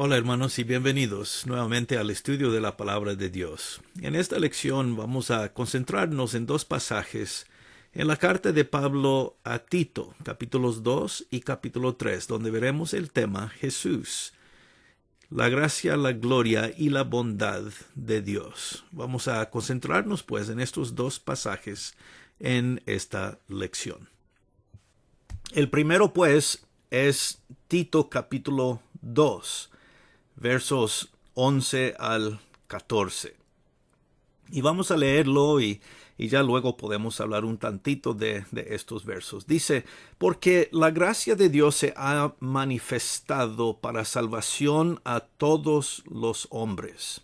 Hola hermanos y bienvenidos nuevamente al estudio de la palabra de Dios. En esta lección vamos a concentrarnos en dos pasajes en la carta de Pablo a Tito, capítulos 2 y capítulo 3, donde veremos el tema Jesús, la gracia, la gloria y la bondad de Dios. Vamos a concentrarnos pues en estos dos pasajes en esta lección. El primero pues es Tito capítulo 2. Versos 11 al 14. Y vamos a leerlo y ya luego podemos hablar un tantito de estos versos. Dice, porque la gracia de Dios se ha manifestado para salvación a todos los hombres,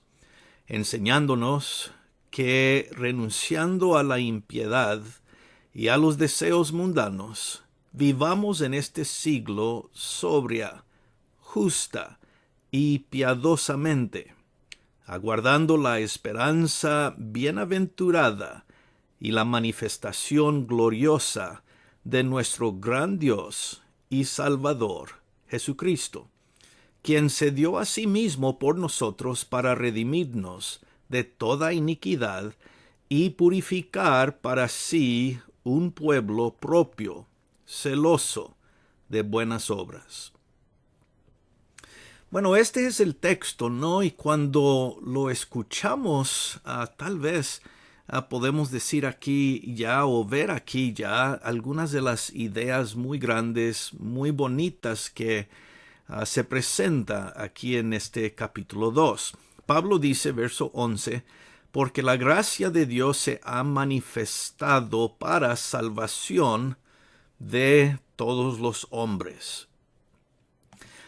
enseñándonos que renunciando a la impiedad y a los deseos mundanos, vivamos en este siglo sobria, justa y piadosamente, aguardando la esperanza bienaventurada y la manifestación gloriosa de nuestro gran Dios y Salvador, Jesucristo, quien se dio a sí mismo por nosotros para redimirnos de toda iniquidad y purificar para sí un pueblo propio, celoso de buenas obras. Bueno, este es el texto, ¿no? Y cuando lo escuchamos, tal vez podemos decir aquí ya o ver aquí ya algunas de las ideas muy grandes, muy bonitas que se presenta aquí en este capítulo 2. Pablo dice, verso 11, porque la gracia de Dios se ha manifestado para salvación de todos los hombres.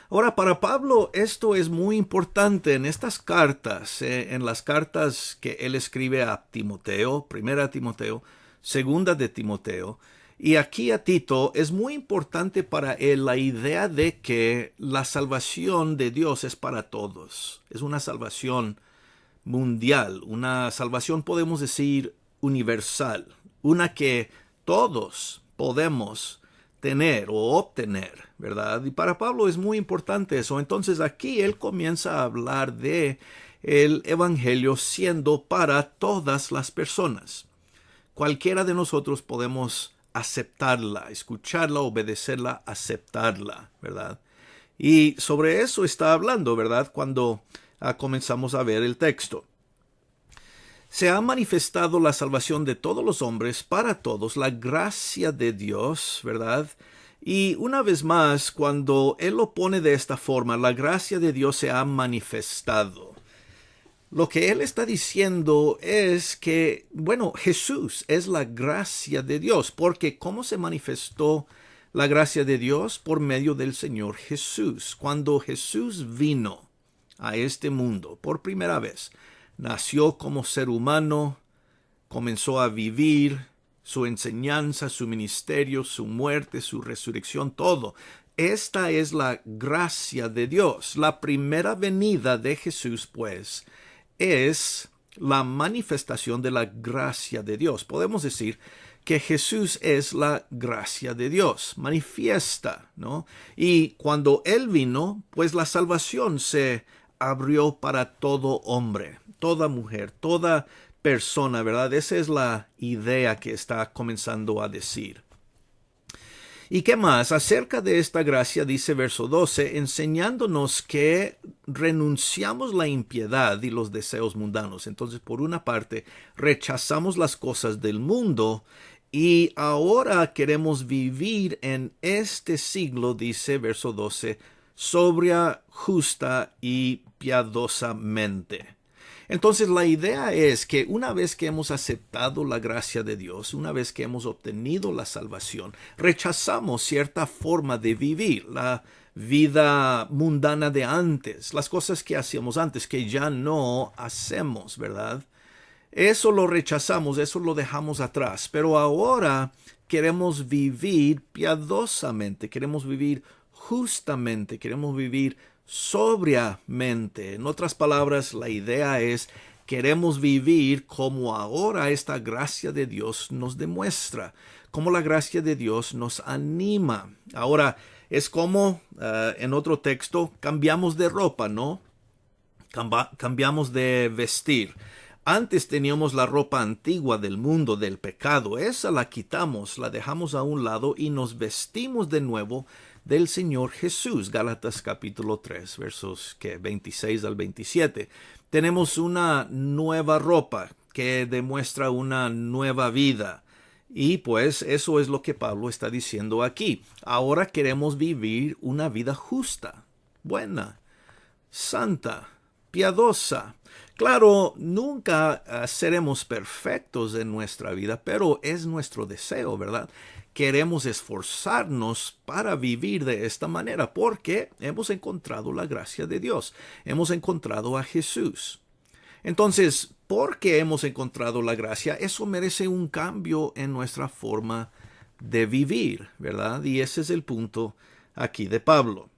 Ahora, para Pablo esto es muy importante en estas cartas, en las cartas que él escribe a Timoteo, primera Timoteo, segunda de Timoteo, y aquí a Tito, es muy importante para él la idea de que la salvación de Dios es para todos. Es una salvación mundial, una salvación podemos decir universal, una que todos podemos tener o obtener, ¿verdad? Y para Pablo es muy importante eso. Entonces aquí él comienza a hablar de el evangelio siendo para todas las personas. Cualquiera de nosotros podemos aceptarla, escucharla, obedecerla, aceptarla, ¿verdad? Y sobre eso está hablando, ¿verdad? Cuando comenzamos a ver el texto. Se ha manifestado la salvación de todos los hombres, para todos, la gracia de Dios, ¿verdad? Y una vez más, cuando él lo pone de esta forma, la gracia de Dios se ha manifestado. Lo que él está diciendo es que, bueno, Jesús es la gracia de Dios, porque ¿cómo se manifestó la gracia de Dios? Por medio del Señor Jesús. Cuando Jesús vino a este mundo por primera vez, nació como ser humano, comenzó a vivir su enseñanza, su ministerio, su muerte, su resurrección, todo. Esta es la gracia de Dios. La primera venida de Jesús, pues, es la manifestación de la gracia de Dios. Podemos decir que Jesús es la gracia de Dios, manifiesta, ¿no? Y cuando Él vino, pues la salvación se abrió para todo hombre, toda mujer, toda persona, ¿verdad? Esa es la idea que está comenzando a decir. ¿Y qué más? Acerca de esta gracia dice verso 12, enseñándonos que renunciamos la impiedad y los deseos mundanos. Entonces, por una parte, rechazamos las cosas del mundo y ahora queremos vivir en este siglo, dice verso 12, sobria, justa y piadosamente. Entonces la idea es que una vez que hemos aceptado la gracia de Dios, una vez que hemos obtenido la salvación, rechazamos cierta forma de vivir, la vida mundana de antes, las cosas que hacíamos antes, que ya no hacemos, ¿verdad? Eso lo rechazamos, eso lo dejamos atrás, pero ahora queremos vivir piadosamente, queremos vivir justamente, queremos vivir sobriamente. En otras palabras, la idea es queremos vivir como ahora esta gracia de Dios nos demuestra, como la gracia de Dios nos anima. Ahora, Es como, en otro texto, cambiamos de ropa, ¿no? Cambiamos de vestir. Antes teníamos la ropa antigua del mundo del pecado. Esa la quitamos, la dejamos a un lado y nos vestimos de nuevo del Señor Jesús. Gálatas capítulo 3, versos 26 al 27. Tenemos una nueva ropa que demuestra una nueva vida. Y pues eso es lo que Pablo está diciendo aquí. Ahora queremos vivir una vida justa, buena, santa, piadosa. Claro, nunca seremos perfectos en nuestra vida, pero es nuestro deseo, ¿verdad? Queremos esforzarnos para vivir de esta manera porque hemos encontrado la gracia de Dios, hemos encontrado a Jesús. Entonces, porque hemos encontrado la gracia, eso merece un cambio en nuestra forma de vivir, ¿verdad? Y ese es el punto aquí de Pablo.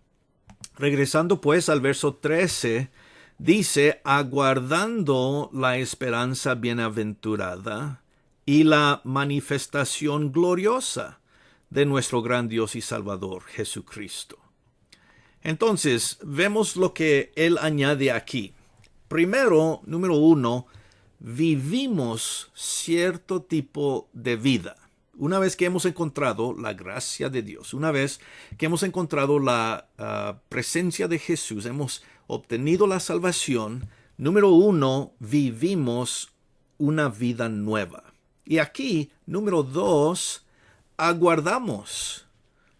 Regresando pues al verso 13, dice, aguardando la esperanza bienaventurada y la manifestación gloriosa de nuestro gran Dios y Salvador, Jesucristo. Entonces, vemos lo que él añade aquí. Primero, número 1, vivimos cierto tipo de vida. Una vez que hemos encontrado la gracia de Dios, una vez que hemos encontrado la presencia de Jesús, hemos obtenido la salvación, número 1, vivimos una vida nueva. Y aquí, número 2, aguardamos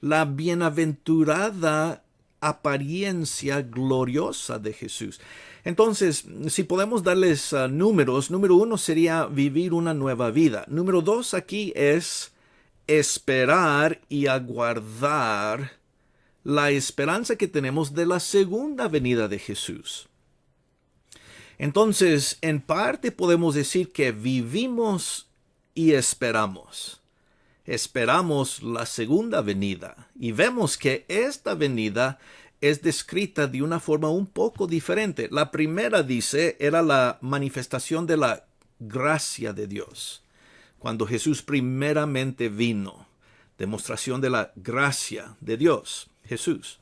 la bienaventurada apariencia gloriosa de Jesús. Entonces, si podemos darles números, número 1 sería vivir una nueva vida. Número 2 aquí es esperar y aguardar la esperanza que tenemos de la segunda venida de Jesús. Entonces, en parte podemos decir que vivimos y esperamos. Esperamos la segunda venida y vemos que esta venida es descrita de una forma un poco diferente. La primera, dice, era la manifestación de la gracia de Dios. Cuando Jesús primeramente vino, demostración de la gracia de Dios, Jesús.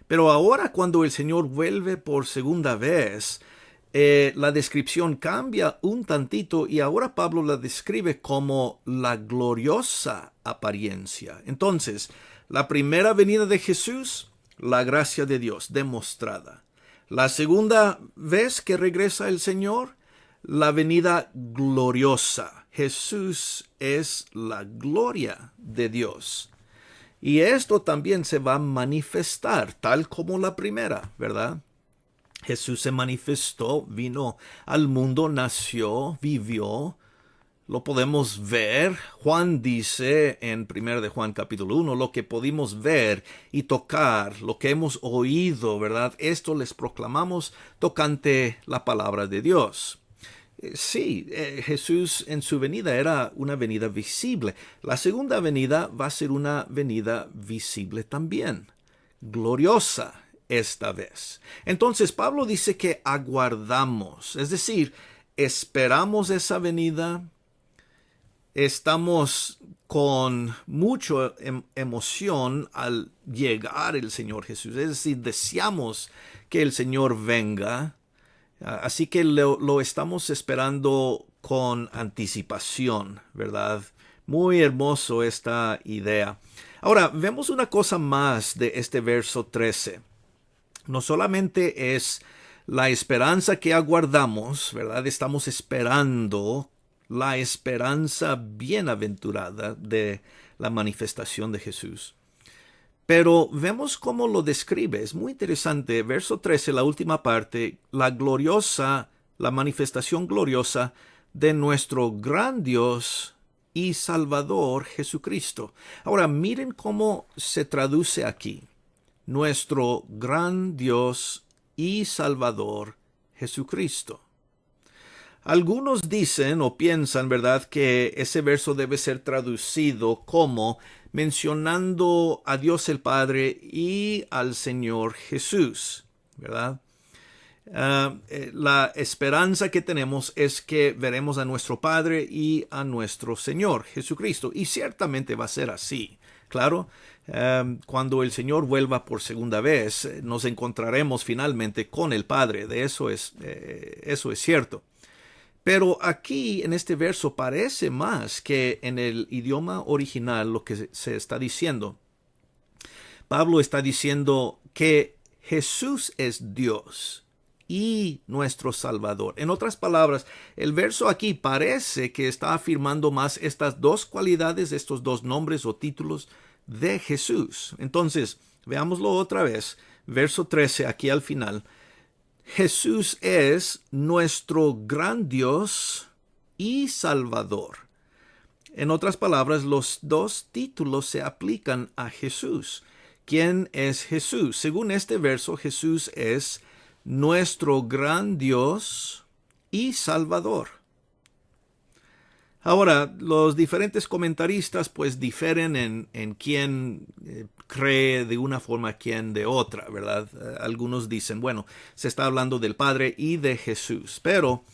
Pero ahora cuando el Señor vuelve por segunda vez, la descripción cambia un tantito y ahora Pablo la describe como la gloriosa apariencia. Entonces, la primera venida de Jesús, la gracia de Dios demostrada. La segunda vez que regresa el Señor, la venida gloriosa. Jesús es la gloria de Dios. Y esto también se va a manifestar, tal como la primera, ¿verdad? Jesús se manifestó, vino al mundo, nació, vivió. Lo podemos ver. Juan dice en 1 de Juan capítulo 1, lo que pudimos ver y tocar, lo que hemos oído, ¿verdad? Esto les proclamamos tocante la palabra de Dios. Sí, Jesús en su venida era una venida visible. La segunda venida va a ser una venida visible también, gloriosa esta vez. Entonces Pablo dice que aguardamos, es decir, esperamos esa venida. Estamos con mucha emoción al llegar el Señor Jesús. Es decir, deseamos que el Señor venga. Así que lo estamos esperando con anticipación, ¿verdad? Muy hermoso esta idea. Ahora, vemos una cosa más de este verso 13. No solamente es la esperanza que aguardamos, ¿verdad? Estamos esperando la esperanza bienaventurada de la manifestación de Jesús. Pero vemos cómo lo describe. Es muy interesante. Verso 13, la última parte, la manifestación gloriosa de nuestro gran Dios y Salvador Jesucristo. Ahora, miren cómo se traduce aquí. Nuestro gran Dios y Salvador Jesucristo. Algunos dicen o piensan, ¿verdad?, que ese verso debe ser traducido como mencionando a Dios el Padre y al Señor Jesús, ¿verdad? La esperanza que tenemos es que veremos a nuestro Padre y a nuestro Señor Jesucristo. Y ciertamente va a ser así. Claro, cuando el Señor vuelva por segunda vez, nos encontraremos finalmente con el Padre. De eso es cierto. Pero aquí en este verso parece más que en el idioma original lo que se está diciendo. Pablo está diciendo que Jesús es Dios y nuestro Salvador. En otras palabras, el verso aquí parece que está afirmando más estas dos cualidades, estos dos nombres o títulos de Jesús. Entonces, veámoslo otra vez. Verso 13, aquí al final. Jesús es nuestro gran Dios y Salvador. En otras palabras, los dos títulos se aplican a Jesús. ¿Quién es Jesús? Según este verso, Jesús es nuestro gran Dios y Salvador. Ahora, los diferentes comentaristas pues difieren en quién cree de una forma, quién de otra, ¿verdad? Algunos dicen, bueno, se está hablando del Padre y de Jesús, pero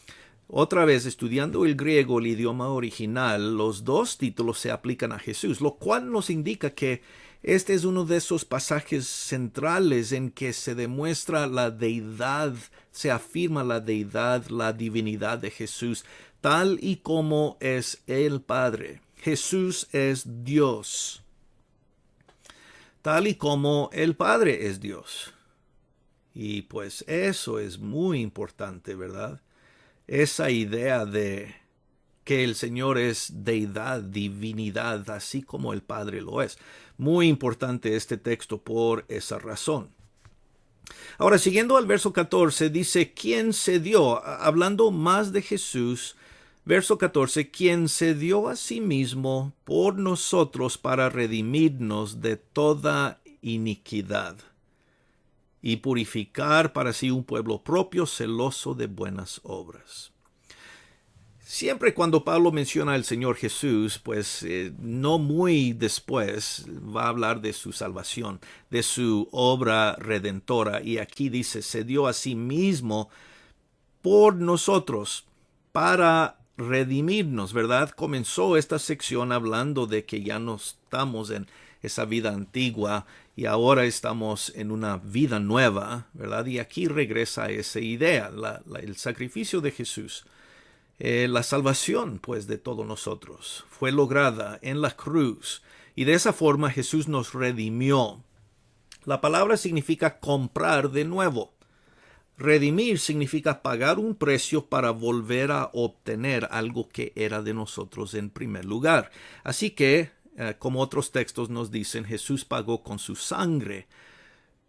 otra vez, estudiando el griego, el idioma original, los dos títulos se aplican a Jesús, lo cual nos indica que este es uno de esos pasajes centrales en que se demuestra la deidad, se afirma la deidad, la divinidad de Jesús, tal y como es el Padre. Jesús es Dios, tal y como el Padre es Dios. Y pues eso es muy importante, ¿verdad? Esa idea de que el Señor es deidad, divinidad, así como el Padre lo es. Muy importante este texto por esa razón. Ahora, siguiendo al verso 14, dice, ¿quién se dio? Hablando más de Jesús, verso 14, quien se dio a sí mismo por nosotros para redimirnos de toda iniquidad y purificar para sí un pueblo propio celoso de buenas obras. Siempre cuando Pablo menciona al Señor Jesús, pues no muy después va a hablar de su salvación, de su obra redentora. Y aquí dice, se dio a sí mismo por nosotros para redimirnos, ¿verdad? Comenzó esta sección hablando de que ya no estamos en esa vida antigua y ahora estamos en una vida nueva, ¿verdad? Y aquí regresa esa idea, el sacrificio de Jesús. La salvación, pues, de todos nosotros fue lograda en la cruz y de esa forma Jesús nos redimió. La palabra significa comprar de nuevo. Redimir significa pagar un precio para volver a obtener algo que era de nosotros en primer lugar. Así que, como otros textos nos dicen, Jesús pagó con su sangre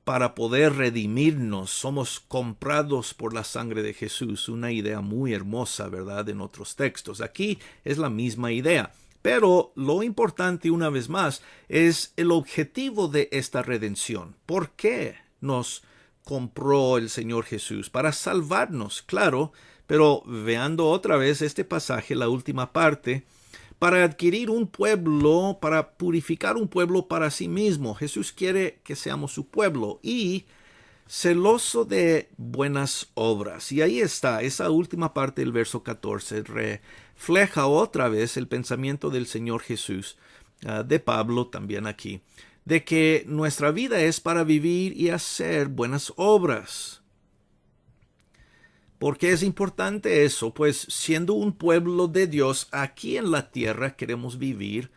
para poder redimirnos. Somos comprados por la sangre de Jesús. Una idea muy hermosa, ¿verdad? En otros textos. Aquí es la misma idea. Pero lo importante, una vez más, es el objetivo de esta redención. ¿Por qué nos compró el Señor Jesús? Para salvarnos, claro. Pero veando otra vez este pasaje, la última parte, para adquirir un pueblo, para purificar un pueblo para sí mismo. Jesús quiere que seamos su pueblo y celoso de buenas obras. Y ahí está, esa última parte del verso 14 refleja otra vez el pensamiento del Señor Jesús, de Pablo también aquí, de que nuestra vida es para vivir y hacer buenas obras. ¿Por qué es importante eso? Pues siendo un pueblo de Dios, aquí en la tierra queremos vivir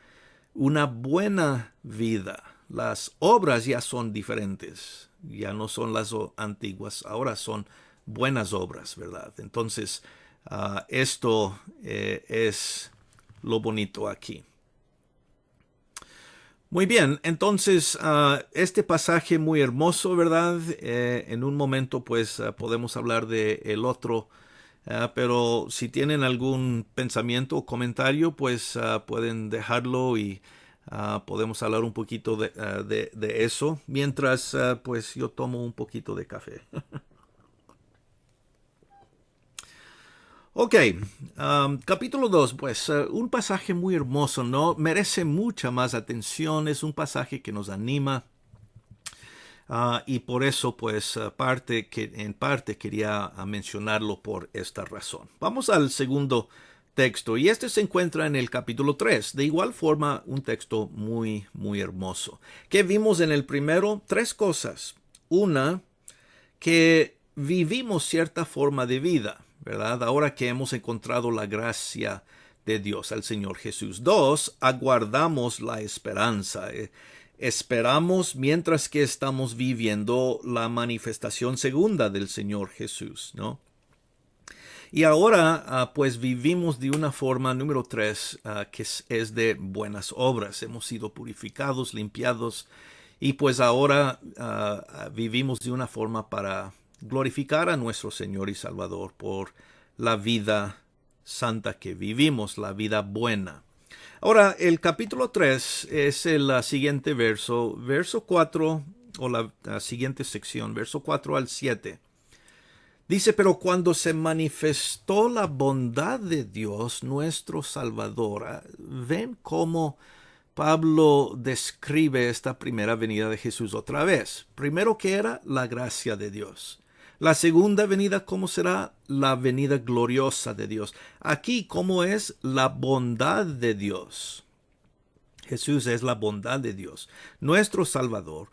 una buena vida. Las obras ya son diferentes, ya no son las antiguas, ahora son buenas obras, ¿verdad? Entonces, esto es lo bonito aquí. Muy bien, entonces este pasaje muy hermoso, ¿verdad? En un momento pues podemos hablar de el otro, pero si tienen algún pensamiento o comentario pues pueden dejarlo y podemos hablar un poquito de eso, mientras pues yo tomo un poquito de café. Ok, capítulo 2, pues un pasaje muy hermoso, ¿no? Merece mucha más atención, es un pasaje que nos anima y por eso, pues, en parte quería mencionarlo por esta razón. Vamos al segundo texto. Y este se encuentra en el capítulo 3. De igual forma, un texto muy, muy hermoso. ¿Qué vimos en el primero? Tres cosas. Una, que vivimos cierta forma de vida, ¿verdad? Ahora que hemos encontrado la gracia de Dios al Señor Jesús. Dos, aguardamos la esperanza. Esperamos mientras que estamos viviendo la manifestación segunda del Señor Jesús, ¿no? Y ahora, pues vivimos de una forma, número tres, que es de buenas obras. Hemos sido purificados, limpiados, y pues ahora vivimos de una forma para glorificar a nuestro Señor y Salvador por la vida santa que vivimos, la vida buena. Ahora, el capítulo 3 es el siguiente verso 4, o la siguiente sección, verso 4 al 7. Dice, pero cuando se manifestó la bondad de Dios, nuestro Salvador, ven cómo Pablo describe esta primera venida de Jesús otra vez. Primero, que era la gracia de Dios. La segunda venida, ¿cómo será? La venida gloriosa de Dios. Aquí, ¿cómo es? La bondad de Dios. Jesús es la bondad de Dios, nuestro Salvador.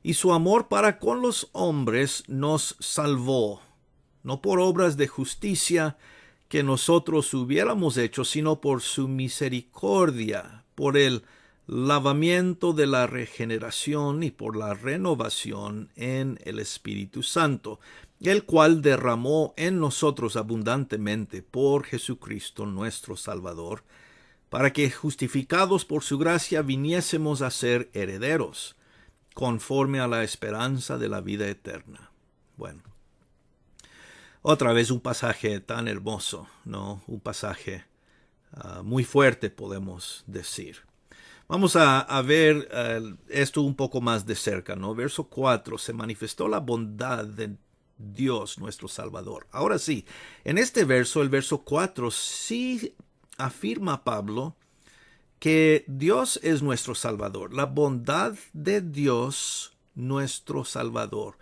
Y su amor para con los hombres nos salvó, no por obras de justicia que nosotros hubiéramos hecho, sino por su misericordia, por el lavamiento de la regeneración y por la renovación en el Espíritu Santo, el cual derramó en nosotros abundantemente por Jesucristo nuestro Salvador, para que justificados por su gracia viniésemos a ser herederos, conforme a la esperanza de la vida eterna. Bueno, otra vez un pasaje tan hermoso, ¿no? Un pasaje muy fuerte, podemos decir. Vamos a ver esto un poco más de cerca, ¿no? Verso 4, se manifestó la bondad de Dios, nuestro Salvador. Ahora sí, en este verso, el verso 4, sí afirma Pablo que Dios es nuestro Salvador, la bondad de Dios, nuestro Salvador.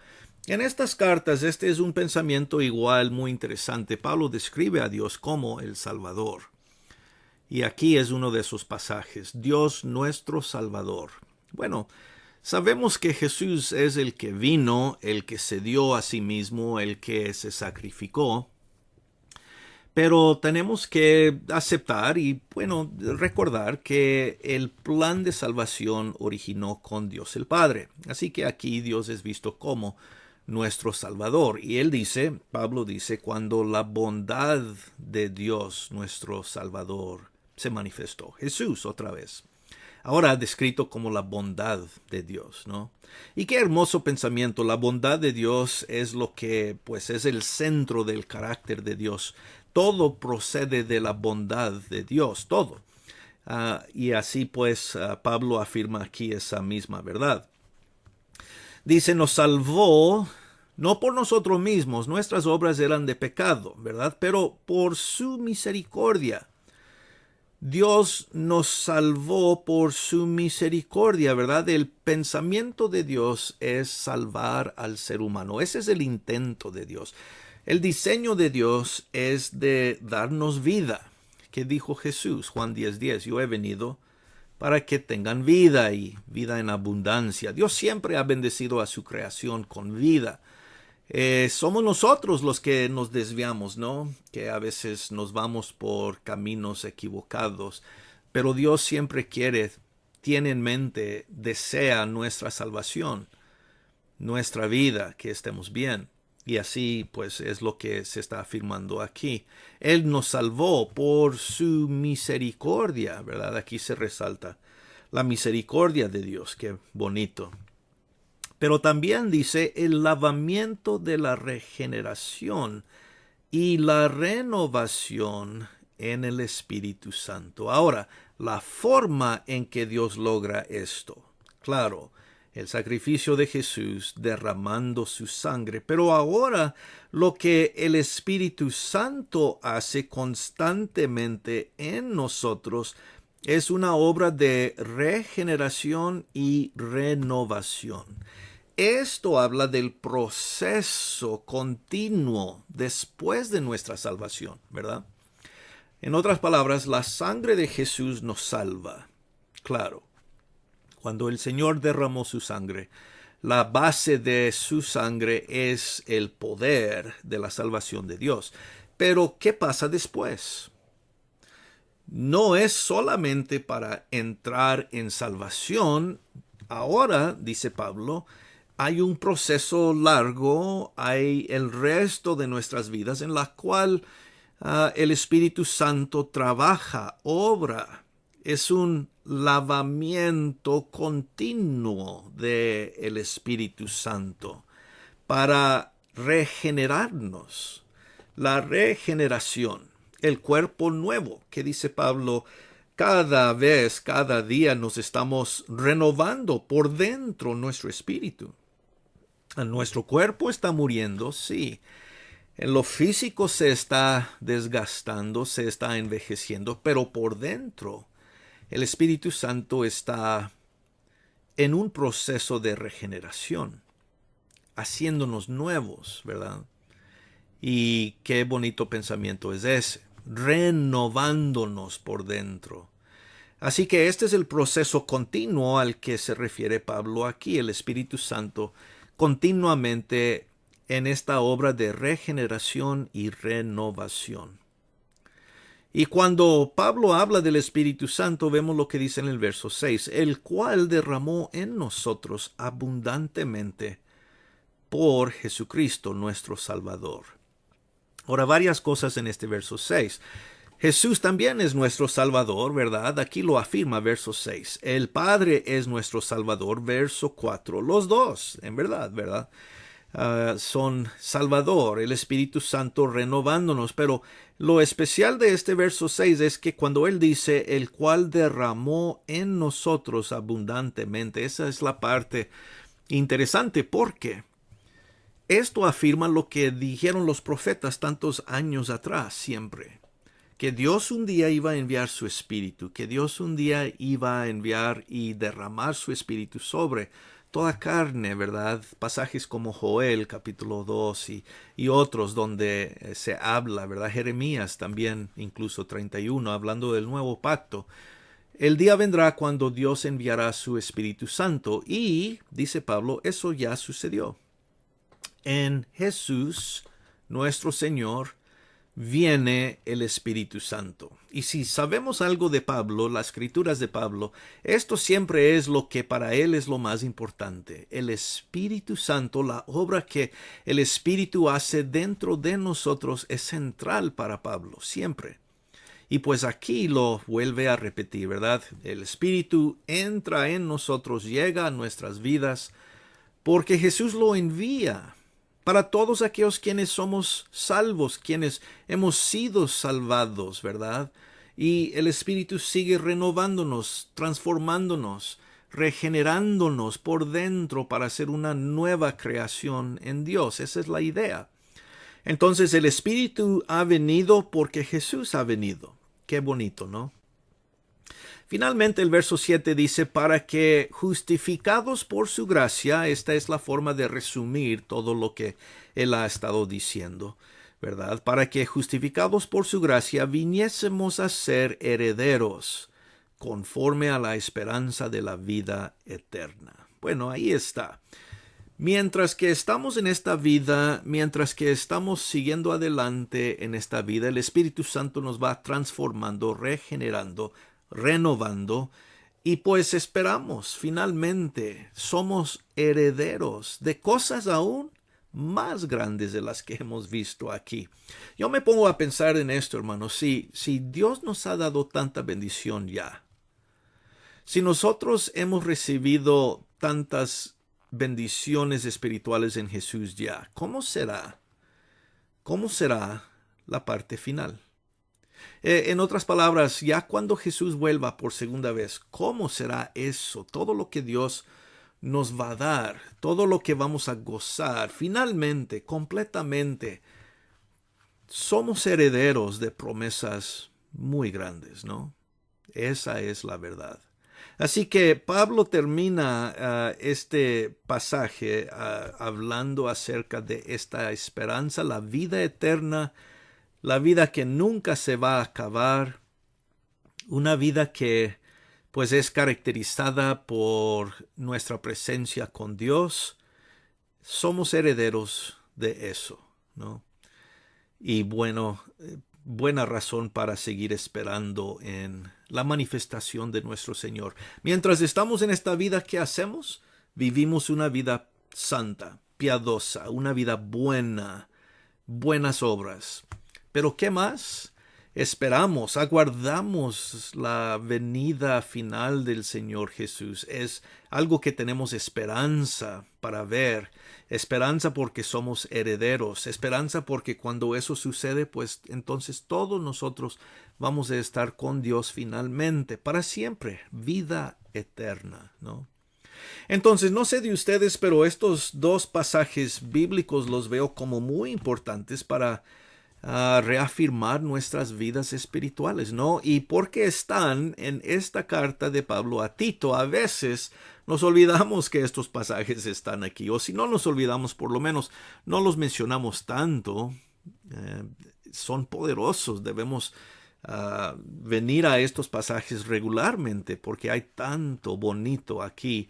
En estas cartas, este es un pensamiento igual muy interesante. Pablo describe a Dios como el Salvador. Y aquí es uno de esos pasajes, Dios nuestro Salvador. Bueno, sabemos que Jesús es el que vino, el que se dio a sí mismo, el que se sacrificó. Pero tenemos que aceptar y, bueno, recordar que el plan de salvación originó con Dios el Padre. Así que aquí Dios es visto como nuestro Salvador. Y él dice, Pablo dice, cuando la bondad de Dios, nuestro Salvador, se manifestó. Jesús otra vez. Ahora descrito como la bondad de Dios, ¿no? Y qué hermoso pensamiento. La bondad de Dios es lo que, pues, es el centro del carácter de Dios. Todo procede de la bondad de Dios, todo. Y así, pues, Pablo afirma aquí esa misma verdad. Dice, nos salvó, no por nosotros mismos, nuestras obras eran de pecado, ¿verdad? Pero por su misericordia. Dios nos salvó por su misericordia, ¿verdad? El pensamiento de Dios es salvar al ser humano. Ese es el intento de Dios. El diseño de Dios es de darnos vida. ¿Qué dijo Jesús? Juan 10:10. Yo he venido para que tengan vida y vida en abundancia. Dios siempre ha bendecido a su creación con vida. Somos nosotros los que nos desviamos, ¿no? Que a veces nos vamos por caminos equivocados, pero Dios siempre tiene en mente, desea nuestra salvación, nuestra vida, que estemos bien. Y así, pues, es lo que se está afirmando aquí. Él nos salvó por su misericordia, ¿verdad? Aquí se resalta la misericordia de Dios. Qué bonito. Pero también dice el lavamiento de la regeneración y la renovación en el Espíritu Santo. Ahora, la forma en que Dios logra esto. Claro, el sacrificio de Jesús derramando su sangre. Pero ahora lo que el Espíritu Santo hace constantemente en nosotros es una obra de regeneración y renovación. Esto habla del proceso continuo después de nuestra salvación, ¿verdad? En otras palabras, la sangre de Jesús nos salva. Claro, cuando el Señor derramó su sangre, la base de su sangre es el poder de la salvación de Dios. Pero, ¿qué pasa después? No es solamente para entrar en salvación. Ahora, dice Pablo, hay un proceso largo, hay el resto de nuestras vidas en la cual el Espíritu Santo trabaja, obra. Es un lavamiento continuo del Espíritu Santo para regenerarnos. La regeneración, el cuerpo nuevo, que dice Pablo, cada vez, cada día nos estamos renovando por dentro nuestro espíritu. Nuestro cuerpo está muriendo, sí. En lo físico se está desgastando, se está envejeciendo, pero por dentro el Espíritu Santo está en un proceso de regeneración, haciéndonos nuevos, ¿verdad? Y qué bonito pensamiento es ese, renovándonos por dentro. Así que este es el proceso continuo al que se refiere Pablo aquí, el Espíritu Santo continuamente en esta obra de regeneración y renovación. Y cuando Pablo habla del Espíritu Santo, vemos lo que dice en el verso 6, el cual derramó en nosotros abundantemente por Jesucristo nuestro Salvador. Ahora, varias cosas en este verso 6. Jesús también es nuestro Salvador, ¿verdad? Aquí lo afirma verso 6. El Padre es nuestro Salvador, verso 4. Los dos, en verdad, ¿verdad? Son Salvador, el Espíritu Santo renovándonos. Pero lo especial de este verso 6 es que cuando Él dice, el cual derramó en nosotros abundantemente, esa es la parte interesante porque esto afirma lo que dijeron los profetas tantos años atrás siempre. Que Dios un día iba a enviar su Espíritu, que Dios un día iba a enviar y derramar su Espíritu sobre toda carne, ¿verdad? Pasajes como Joel, capítulo 2 y otros donde se habla, ¿verdad? Jeremías también, incluso 31, hablando del nuevo pacto. El día vendrá cuando Dios enviará su Espíritu Santo y, dice Pablo, eso ya sucedió. En Jesús, nuestro Señor, viene el Espíritu Santo. Y si sabemos algo de Pablo, las escrituras de Pablo, esto siempre es lo que para él es lo más importante. El Espíritu Santo, la obra que el Espíritu hace dentro de nosotros es central para Pablo, siempre. Y pues aquí lo vuelve a repetir, ¿verdad? El Espíritu entra en nosotros, llega a nuestras vidas, porque Jesús lo envía para todos aquellos quienes somos salvos, quienes hemos sido salvados, ¿verdad? Y el Espíritu sigue renovándonos, transformándonos, regenerándonos por dentro para ser una nueva creación en Dios. Esa es la idea. Entonces el Espíritu ha venido porque Jesús ha venido. Qué bonito, ¿no? Finalmente el verso 7 dice, para que justificados por su gracia, esta es la forma de resumir todo lo que él ha estado diciendo, ¿verdad? Para que justificados por su gracia viniésemos a ser herederos, conforme a la esperanza de la vida eterna. Bueno, ahí está. Mientras que estamos en esta vida, mientras que estamos siguiendo adelante en esta vida, el Espíritu Santo nos va transformando, regenerando, renovando, y pues esperamos, finalmente, somos herederos de cosas aún más grandes de las que hemos visto aquí. Yo me pongo a pensar en esto, hermanos, si Dios nos ha dado tanta bendición ya, si nosotros hemos recibido tantas bendiciones espirituales en Jesús ya, ¿cómo será? ¿Cómo será la parte final? En otras palabras, ya cuando Jesús vuelva por segunda vez, ¿cómo será eso? Todo lo que Dios nos va a dar, todo lo que vamos a gozar, finalmente, completamente, somos herederos de promesas muy grandes, ¿no? Esa es la verdad. Así que Pablo termina este pasaje hablando acerca de esta esperanza, la vida eterna la vida que nunca se va a acabar, una vida que pues es caracterizada por nuestra presencia con Dios. Somos herederos de eso, ¿no? Y bueno, buena razón para seguir esperando en la manifestación de nuestro Señor. Mientras estamos en esta vida, ¿qué hacemos? Vivimos una vida santa, piadosa, una vida buena, buenas obras. Pero ¿qué más? Esperamos, aguardamos la venida final del Señor Jesús. Es algo que tenemos esperanza para ver. Esperanza porque somos herederos. Esperanza porque cuando eso sucede, pues entonces todos nosotros vamos a estar con Dios finalmente, para siempre, vida eterna, ¿no? Entonces, no sé de ustedes, pero estos dos pasajes bíblicos los veo como muy importantes para reafirmar nuestras vidas espirituales, ¿no? Y porque están en esta carta de Pablo a Tito, a veces nos olvidamos que estos pasajes están aquí, o si no nos olvidamos, por lo menos no los mencionamos tanto. Son poderosos, debemos venir a estos pasajes regularmente, porque hay tanto bonito aquí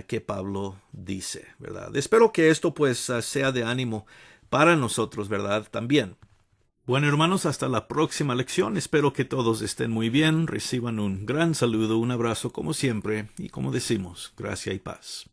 que Pablo dice, ¿verdad? Espero que esto pues sea de ánimo para nosotros, ¿verdad? También. Bueno, hermanos, hasta la próxima lección. Espero que todos estén muy bien, reciban un gran saludo, un abrazo como siempre, y como decimos, gracia y paz.